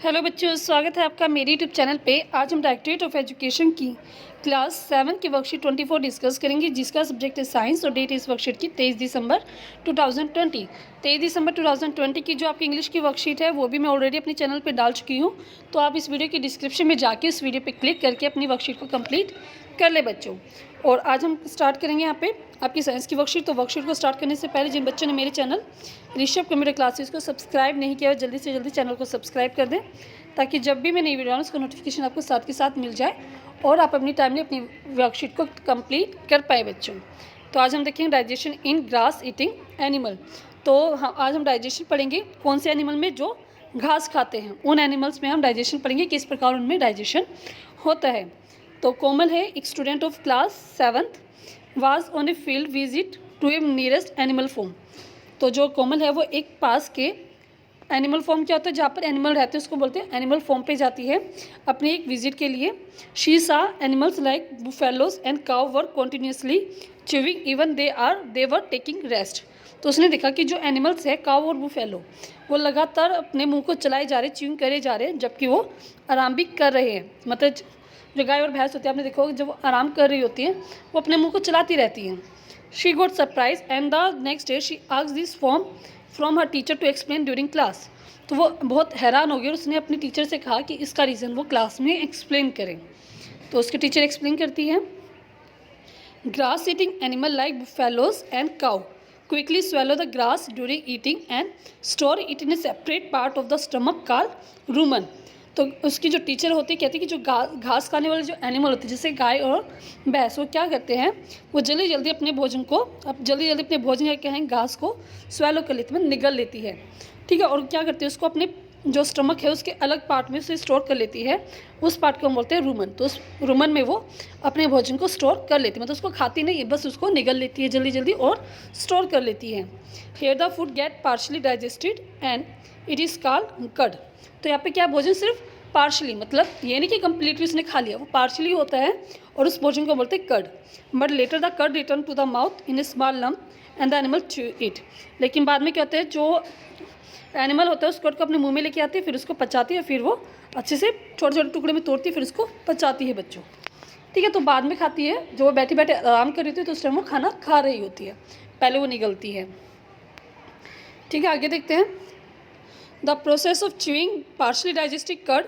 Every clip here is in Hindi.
हेलो बच्चों, स्वागत है आपका मेरे यूट्यूब चैनल पे। आज हम डायरेक्टरेट ऑफ एजुकेशन की क्लास 7 की वर्कशीट 24 डिस्कस करेंगे, जिसका सब्जेक्ट है साइंस और डेट इस वर्कशीट की 23 दिसंबर 2020। 23 दिसंबर 2020 की जो आपकी इंग्लिश की वर्कशीट है वो भी मैं ऑलरेडी अपने चैनल पे डाल चुकी हूँ, तो आप इस वीडियो की डिस्क्रिप्शन में जाके इस वीडियो पर क्लिक करके अपनी वर्कशीट को कम्प्लीट कर ले बच्चों। और आज हम स्टार्ट करेंगे यहाँ पे आपकी साइंस की वर्कशीट। तो वर्कशीट को स्टार्ट करने से पहले जिन बच्चों ने मेरे चैनल ऋषभ कंप्यूटर क्लासेस को सब्सक्राइब नहीं किया, जल्दी से जल्दी चैनल को सब्सक्राइब कर दें, ताकि जब भी मैं नई वीडियो आऊँ उसका नोटिफिकेशन आपको साथ के साथ मिल जाए और आप अपनी टाइम में अपनी वर्कशीट को कंप्लीट कर पाए बच्चों। तो आज हम देखेंगे डाइजेशन इन ग्रास ईटिंग एनिमल। तो आज हम डाइजेशन पढ़ेंगे कौन से एनिमल में जो घास खाते हैं, उन एनिमल्स में हम डाइजेशन पढ़ेंगे, किस प्रकार उनमें डाइजेशन होता है। तो कोमल है एक student of class 7th was on a field visit to a nearest animal farm. तो जो कोमल है वो एक पास के एनिमल फॉर्म क्या होता है, जहाँ पर एनिमल रहते हैं उसको बोलते हैं एनिमल फॉर्म पे जाती है अपनी एक विजिट के लिए। शी सा animals like buffaloes and cow were continuously chewing even they were taking rest. तो उसने देखा कि जो एनिमल्स है काउ और बुफेलो वो लगातार अपने मुंह को चलाए जा रहे, च्यूइंग करे जा रहे हैं, जबकि वो आराम भी कर रहे हैं। मतलब जो गाय और भैंस होती है, आपने देखा होगा जब वो आराम कर रही होती हैं वो अपने मुंह को चलाती रहती हैं। She got surprise and the next day she asked this farm from her teacher to explain during class. तो वो बहुत हैरान हो गई और उसने अपनी टीचर से कहा कि इसका रीज़न वो क्लास में एक्सप्लेन करें। तो उसकी टीचर एक्सप्लेन करती है, grass eating animal like buffaloes and cow quickly swallow the grass during eating and store it in a separate part of the stomach called rumen। तो उसकी जो टीचर होती है कहती है कि जो घास खाने वाले जो एनिमल होते हैं जैसे गाय और भैंस, वो क्या करते हैं, वो जल्दी जल्दी अपने भोजन को अपने भोजन या कहें घास को स्वेलो कर लेती है, निगल लेती है, ठीक है। और क्या करती है, उसको अपने जो स्टमक है उसके अलग पार्ट में उसे स्टोर कर लेती है। उस पार्ट को हम बोलते हैं रूमन। तो उस रूमन में वो अपने भोजन को स्टोर कर लेती है, मतलब उसको खाती नहीं है, बस उसको निगल लेती है जल्दी जल्दी और स्टोर कर लेती है। Here the food gate partially digested and it is called कड। तो यहाँ पे क्या भोजन सिर्फ पार्शली, मतलब ये नहीं कि कम्प्लीटली उसने खा लिया, वो पार्शली होता है और उस भोजन को बोलते हैं cud. But later the cud return to the mouth in a small lump and the animal chew it. लेकिन बाद में क्या होता है, जो एनिमल होता है उस कड को अपने मुंह में लेके आती है, फिर उसको पचाती है, फिर वो अच्छे से छोटे छोटे टुकड़े में तोड़ती है, फिर उसको पचाती है बच्चों, ठीक है। तो बाद में खाती है, जो वो बैठे बैठे आराम कर रही होती है तो उस टाइम वो खाना खा रही होती है, पहले वो निगलती है, ठीक है। आगे देखते हैं, the process of chewing partially digested curd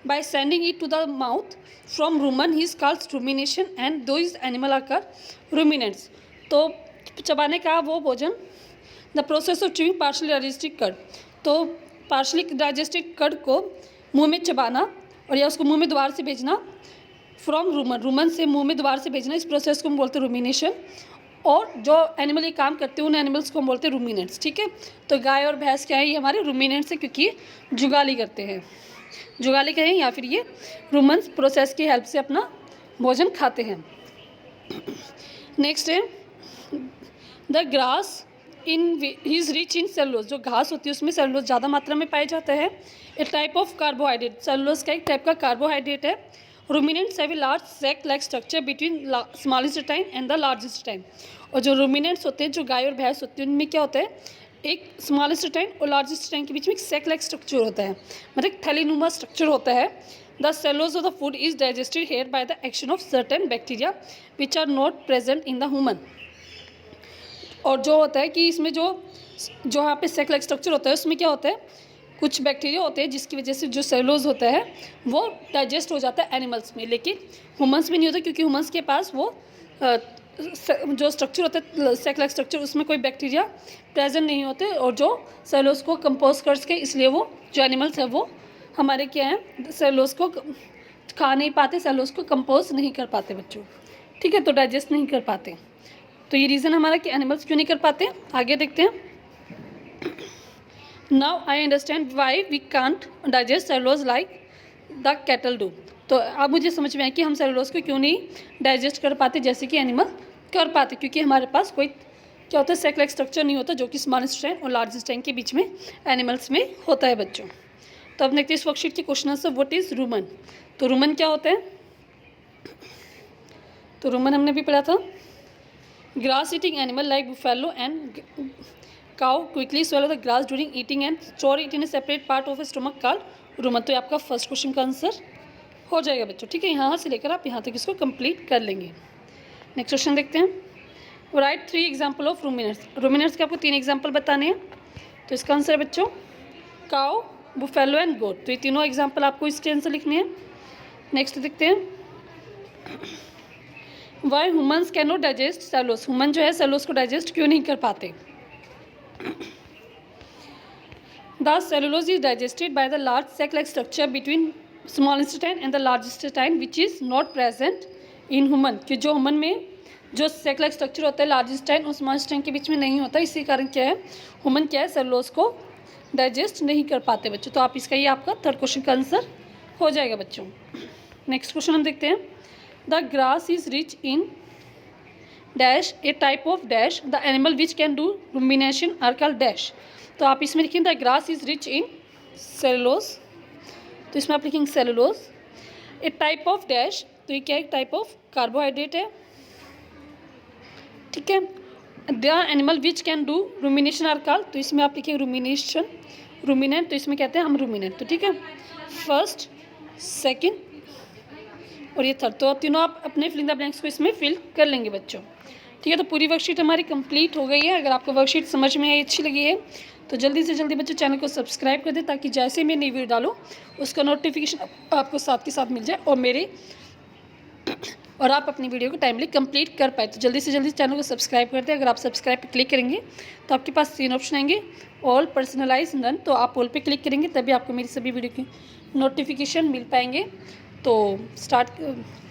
by sending it to the mouth from rumen is called rumination and those animal are called ruminants। तो चबाने का वो भोजन, the process of chewing partially digested curd, तो पार्शली डाइजेस्टेड कर्ड को मुंह में चबाना और या उसको मुंह में दोबारा से भेजना, फ्रॉम रूमन, रूमन से मुंह में दोबारा से भेजना, इस प्रोसेस को हम बोलते हैं रूमिनेशन। और जो एनिमल ये काम करते हैं उन एनिमल्स को हम बोलते हैं रूमिनेंट्स, ठीक है। तो गाय और भैंस क्या है, ये हमारे रूमिनेंट्स है, क्योंकि जुगाली करते हैं, जुगाली कहें या फिर ये रूमन्स प्रोसेस की हेल्प से अपना भोजन खाते हैं। नेक्स्ट है, the grass in is rich in cellulose. जो घास होती है उसमें सेलुलोज ज़्यादा मात्रा में पाया जाता है। A type of carbohydrate, cellulose का एक टाइप का कार्बोहाइड्रेट है। Ruminants have a large sac like structure between smallest intestine and the largest intestine. और जो रूमिनेंट्स होते हैं, जो गाय और भैंस होती है, उनमें क्या होता है, एक स्मॉलेस्ट इंटेस्टाइन और लार्जेस्ट इंटेस्टाइन के बीच में एक सैक लाइक स्ट्रक्चर होता है, मतलब एक थैलीनुमा स्ट्रक्चर होता है। The cellulose of the food is digested here by the action of certain bacteria which are not present in the human. और जो होता है कि इसमें जो यहाँ पे सैक लाइक स्ट्रक्चर होता है उसमें क्या होता है, कुछ बैक्टीरिया होते हैं जिसकी वजह से जो सेलुलोज होता है वो डाइजेस्ट हो जाता है एनिमल्स में, लेकिन ह्यूमन्स में नहीं होता, क्योंकि ह्यूमन्स के पास वो जो स्ट्रक्चर होता है सैक लाइक स्ट्रक्चर, उसमें कोई बैक्टीरिया प्रेजेंट नहीं होते और जो सेलुलोज को कंपोज कर सके, इसलिए वो जो एनिमल्स हैं वो हमारे क्या हैं, सेलुलोज को खा नहीं पाते, सेलुलोज को कंपोज नहीं कर पाते बच्चों, ठीक है। तो डाइजेस्ट नहीं कर पाते, तो ये रीज़न हमारा कि एनिमल्स क्यों नहीं कर पाते। आगे देखते हैं, now I understand why we can't digest cellulose like the cattle do. तो अब मुझे समझ में आया कि हम सेलुलोज को क्यों नहीं डाइजेस्ट कर पाते जैसे कि एनिमल कर पाते, क्योंकि हमारे पास कोई क्या होता है, सैक लाइक स्ट्रक्चर नहीं होता, जो कि स्मॉलेस्ट इंटेस्टाइन और लार्जेस्ट इंटेस्टाइन के बीच में एनिमल्स में होता है बच्चों। तो अब देखते हैं इस वर्कशीट के question answer. What is Roman. तो रूमन क्या होता है, तो रूमन हमने भी पढ़ा था, grass eating animal like buffalo and cow quickly swallow the grass during eating and store it in a separate part of a stomach called Roman. तो ये आपका फर्स्ट क्वेश्चन का आंसर हो जाएगा बच्चों, ठीक है। यहाँ से लेकर आप यहाँ तक इसको कंप्लीट कर लेंगे। नेक्स्ट क्वेश्चन देखते हैं। Right 3 example of ruminants. Ruminants के आपको 3 एग्जाम्पल बताने हैं। तो इसका आंसर है बच्चों काउ, बुफेलो एंड गोट। तो ये तीनों एग्जाम्पल आपको इसके आंसर लिखने हैं। नेक्स्ट देखते हैं why humans can not digest cellulose. Human जो है सेलुलोज को डाइजेस्ट क्यों नहीं कर पाते। The cellulose is digested by the large sac like structure between small intestine and the large intestine which is not present in human. कि जो ह्यूमन में जो सैक लाइक स्ट्रक्चर होता है लार्ज इंटेस्टाइन और स्मॉल इंटेस्टाइन के बीच में नहीं होता, इसी कारण क्या है ह्यूमन क्या है सेलुलोज को डाइजेस्ट नहीं कर पाते बच्चों। तो आप इसका ये आपका थर्ड क्वेश्चन का आंसर हो जाएगा बच्चों। नेक्स्ट क्वेश्चन हम देखते हैं। The grass is rich in dash a type of dash the animal which can do rumination are called dash. तो आप इसमें लिखेंगे the grass is rich in cellulose. तो इसमें आप लिखेंगे cellulose. A type of dash, तो ये क्या है टाइप ऑफ कार्बोहाइड्रेट है, ठीक है। The animal which can do rumination are called, तो इसमें आप लिखेंगे रूमिनेशन, रूमिनेंट। तो इसमें कहते हैं हम रूमिनेंट। तो ठीक है फर्स्ट, सेकंड और ये थर्ड। तो तीनों आप अपने फिलिंग द ब्लैंक्स को इसमें फिल कर लेंगे बच्चों, ठीक है। तो पूरी वर्कशीट हमारी कंप्लीट हो गई है। अगर आपको वर्कशीट समझ में आई, अच्छी लगी है तो जल्दी से जल्दी बच्चों चैनल को सब्सक्राइब कर दें ताकि जैसे मैं नई वीडियो डालूँ उसका नोटिफिकेशन आपको साथ के साथ मिल जाए और आप अपनी वीडियो को टाइमली कंप्लीट कर पाए। तो जल्दी से जल्दी चैनल को सब्सक्राइब कर दें। अगर आप सब्सक्राइब पर क्लिक करेंगे तो आपके पास 3 ऑप्शन आएंगे, ऑल, पर्सनलाइज, नन। तो आप ऑल पे क्लिक करेंगे तभी आपको मेरी सभी वीडियो की नोटिफिकेशन मिल पाएंगे। तो स्टार्ट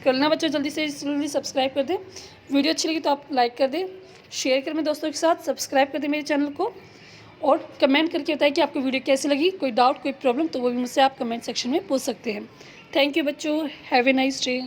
करना बच्चों, जल्दी से जल्दी सब्सक्राइब कर दें। वीडियो अच्छी लगी तो आप लाइक कर दें, शेयर करें मेरे दोस्तों के साथ, सब्सक्राइब कर दें मेरे चैनल को और कमेंट करके बताएं कि आपको वीडियो कैसी लगी। कोई डाउट, कोई प्रॉब्लम तो वो भी मुझसे आप कमेंट सेक्शन में पूछ सकते हैं। थैंक यू बच्चों, हैव ए नाइस डे।